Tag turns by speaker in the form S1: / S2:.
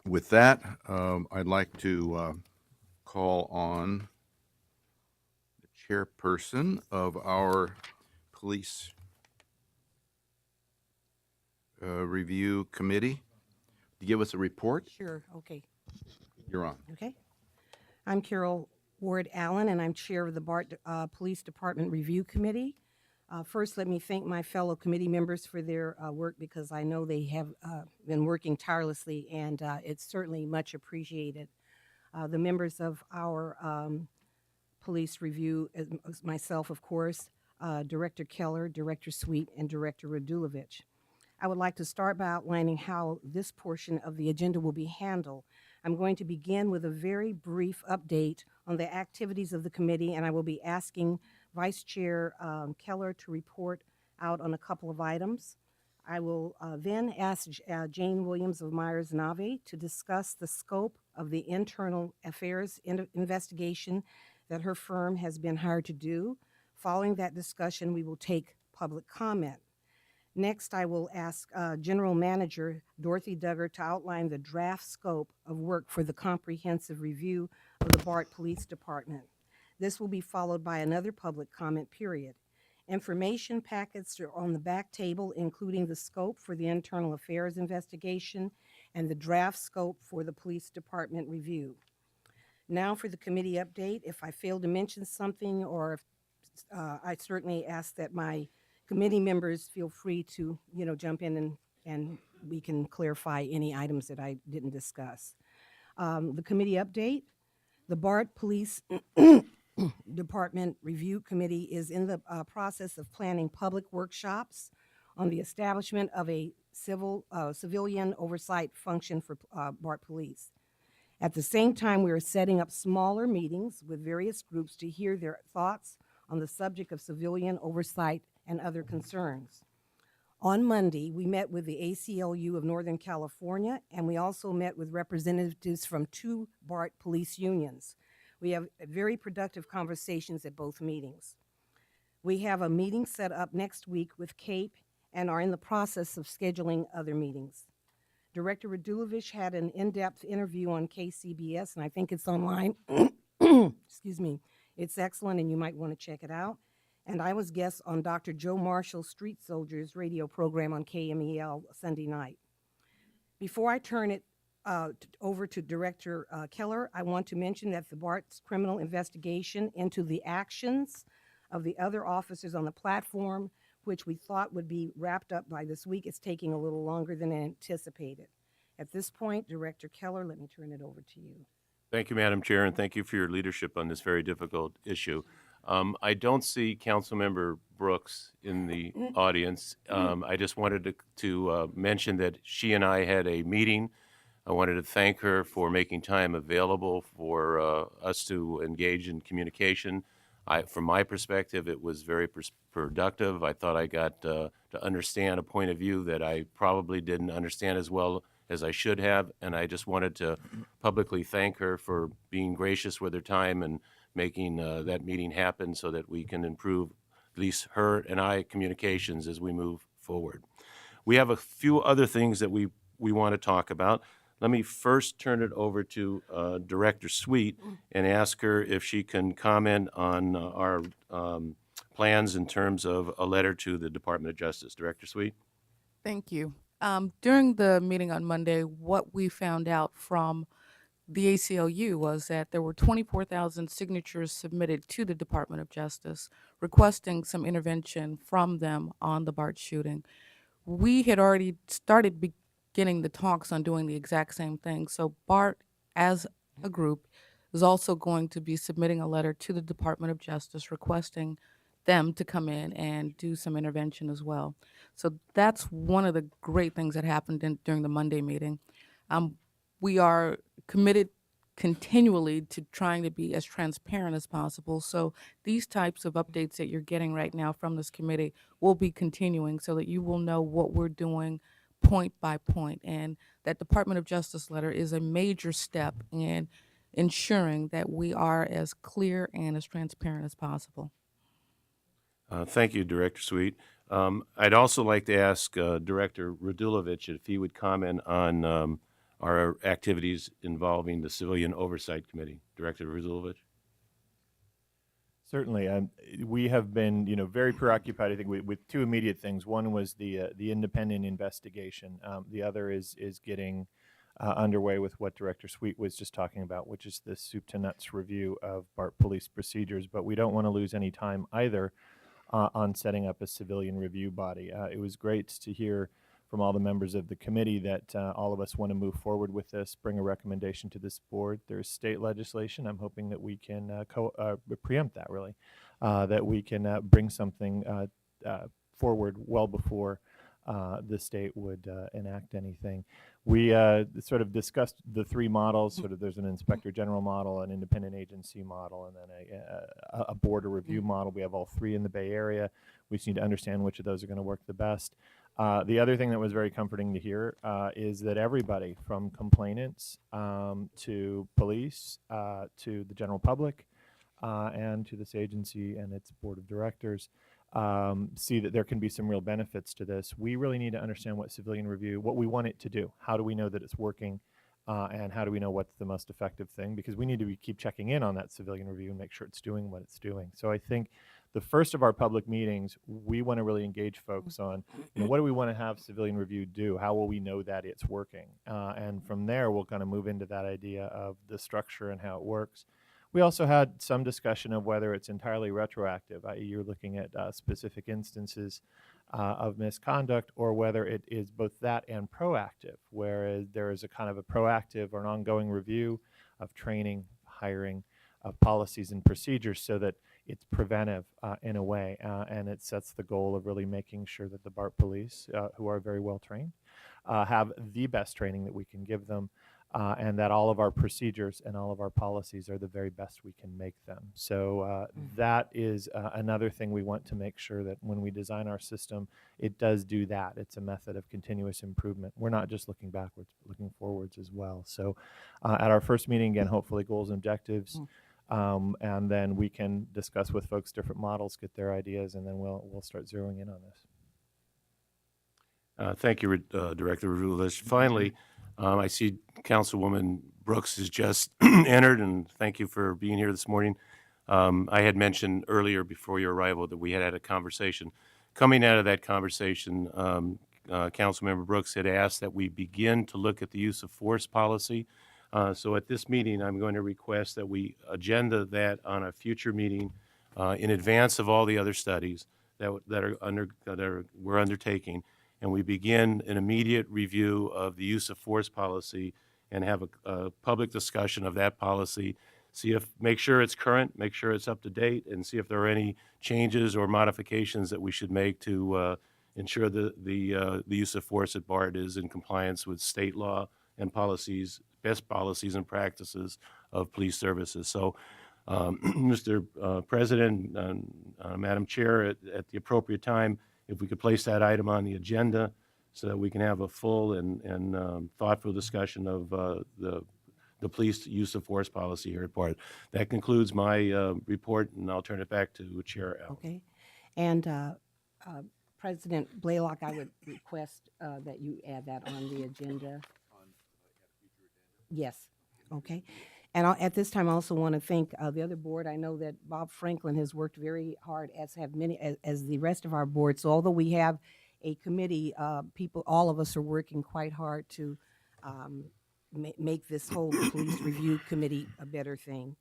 S1: With that, I'd like to call on the chairperson of our Police Review Committee to give us a report.
S2: Sure, okay.
S1: You're on.
S2: Okay. I'm Carole Ward Allen, and I'm Chair of the BART Police Department Review Committee. First, let me thank my fellow committee members for their work because I know they have been working tirelessly, and it's certainly much appreciated. The members of our police review, myself, of course, Director Keller, Director Sweet, and Director Radulovich. I would like to start by outlining how this portion of the agenda will be handled. I'm going to begin with a very brief update on the activities of the committee, and I will be asking Vice Chair Keller to report out on a couple of items. I will then ask Jane Williams of Myers Nave to discuss the scope of the internal affairs investigation that her firm has been hired to do. Following that discussion, we will take public comment. Next, I will ask General Manager Dorothy Duggar to outline the draft scope of work for the comprehensive review of the BART Police Department. This will be followed by another public comment period. Information packets are on the back table, including the scope for the internal affairs investigation and the draft scope for the police department review. Now for the committee update. If I fail to mention something, or if, I certainly ask that my committee members feel free to, jump in and we can clarify any items that I didn't discuss. The committee update, the BART Police Department Review Committee is in the process of planning public workshops on the establishment of a civilian oversight function for BART Police. At the same time, we are setting up smaller meetings with various groups to hear their thoughts on the subject of civilian oversight and other concerns. On Monday, we met with the ACLU of Northern California, and we also met with representatives from 2 BART police unions. We have very productive conversations at both meetings. We have a meeting set up next week with CAPE and are in the process of scheduling other meetings. Director Radulovich had an in-depth interview on KCBS, and I think it's online. Excuse me. It's excellent, and you might want to check it out. And I was guest on Dr. Joe Marshall's Street Soldiers radio program on KMEL Sunday night. Before I turn it over to Director Keller, I want to mention that the BART's criminal investigation into the actions of the other officers on the platform, which we thought would be wrapped up by this week, is taking a little longer than anticipated. At this point, Director Keller, let me turn it over to you.
S3: Thank you, Madam Chair, and thank you for your leadership on this very difficult issue. I don't see Councilmember Brooks in the audience. I just wanted to mention that she and I had a meeting. I wanted to thank her for making time available for us to engage in communication. From my perspective, it was very productive. I thought I got to understand a point of view that I probably didn't understand as well as I should have, and I just wanted to publicly thank her for being gracious with her time and making that meeting happen so that we can improve, at least her and I, communications as we move forward. We have a few other things that we want to talk about. Let me first turn it over to Director Sweet and ask her if she can comment on our plans in terms of a letter to the Department of Justice. Director Sweet?
S4: Thank you. During the meeting on Monday, what we found out from the ACLU was that there were 24,000 signatures submitted to the Department of Justice requesting some intervention from them on the BART shooting. We had already started beginning the talks on doing the exact same thing. So BART, as a group, is also going to be submitting a letter to the Department of Justice requesting them to come in and do some intervention as well. So that's one of the great things that happened during the Monday meeting. We are committed continually to trying to be as transparent as possible. So these types of updates that you're getting right now from this committee will be continuing so that you will know what we're doing point by point. And that Department of Justice letter is a major step in ensuring that we are as clear and as transparent as possible.
S3: Thank you, Director Sweet. I'd also like to ask Director Radulovich if he would comment on our activities involving the Civilian Oversight Committee. Director Razulovich?
S5: Certainly. We have been, very preoccupied, I think, with two immediate things. One was the independent investigation. The other is getting underway with what Director Sweet was just talking about, which is the soup to nuts review of BART police procedures. But we don't want to lose any time either on setting up a civilian review body. It was great to hear from all the members of the committee that all of us want to move forward with this, bring a recommendation to this board. There's state legislation. I'm hoping that we can preempt that, really, that we can bring something forward well before the state would enact anything. We sort of discussed the three models. Sort of, there's an inspector general model, an independent agency model, and then a board of review model. We have all three in the Bay Area. We just need to understand which of those are going to work the best. The other thing that was very comforting to hear is that everybody from complainants to police to the general public and to this agency and its board of directors see that there can be some real benefits to this. We really need to understand what civilian review, what we want it to do. How do we know that it's working? And how do we know what's the most effective thing? Because we need to keep checking in on that civilian review and make sure it's doing what it's doing. So I think the first of our public meetings, we want to really engage folks on, what do we want to have civilian review do? How will we know that it's working? And from there, we'll kind of move into that idea of the structure and how it works. We also had some discussion of whether it's entirely retroactive, i.e. you're looking at specific instances of misconduct, or whether it is both that and proactive, whereas there is a kind of a proactive or an ongoing review of training, hiring, of policies and procedures so that it's preventive in a way, and it sets the goal of really making sure that the BART police, who are very well trained, have the best training that we can give them, and that all of our procedures and all of our policies are the very best we can make them. So that is another thing we want to make sure that when we design our system, it does do that. It's a method of continuous improvement. We're not just looking backwards, but looking forwards as well. So at our first meeting, again, hopefully goals and objectives, and then we can discuss with folks different models, get their ideas, and then we'll start zeroing in on this.
S3: Thank you, Director Razulovich. Finally, I see Councilwoman Brooks has just entered, and thank you for being here this morning. I had mentioned earlier before your arrival that we had a conversation. Coming out of that conversation, Councilmember Brooks had asked that we begin to look at the use of force policy. So at this meeting, I'm going to request that we agenda that on a future meeting in advance of all the other studies that we're undertaking, and we begin an immediate review of the use of force policy and have a public discussion of that policy, make sure it's current, make sure it's up to date, and see if there are any changes or modifications that we should make to ensure the use of force at BART is in compliance with state law and policies, best policies and practices of police services. So, Mr. President, Madam Chair, at the appropriate time, if we could place that item on the agenda so that we can have a full and thoughtful discussion of the police use of force policy here at BART. That concludes my report, and I'll turn it back to Chair Allen.
S2: Okay. And President Blalock, I would request that you add that on the agenda. Yes. Okay. And at this time, I also want to thank the other board. I know that Bob Franklin has worked very hard, as have many, as the rest of our board. So although we have a committee, all of us are working quite hard to make this whole police review committee a better thing.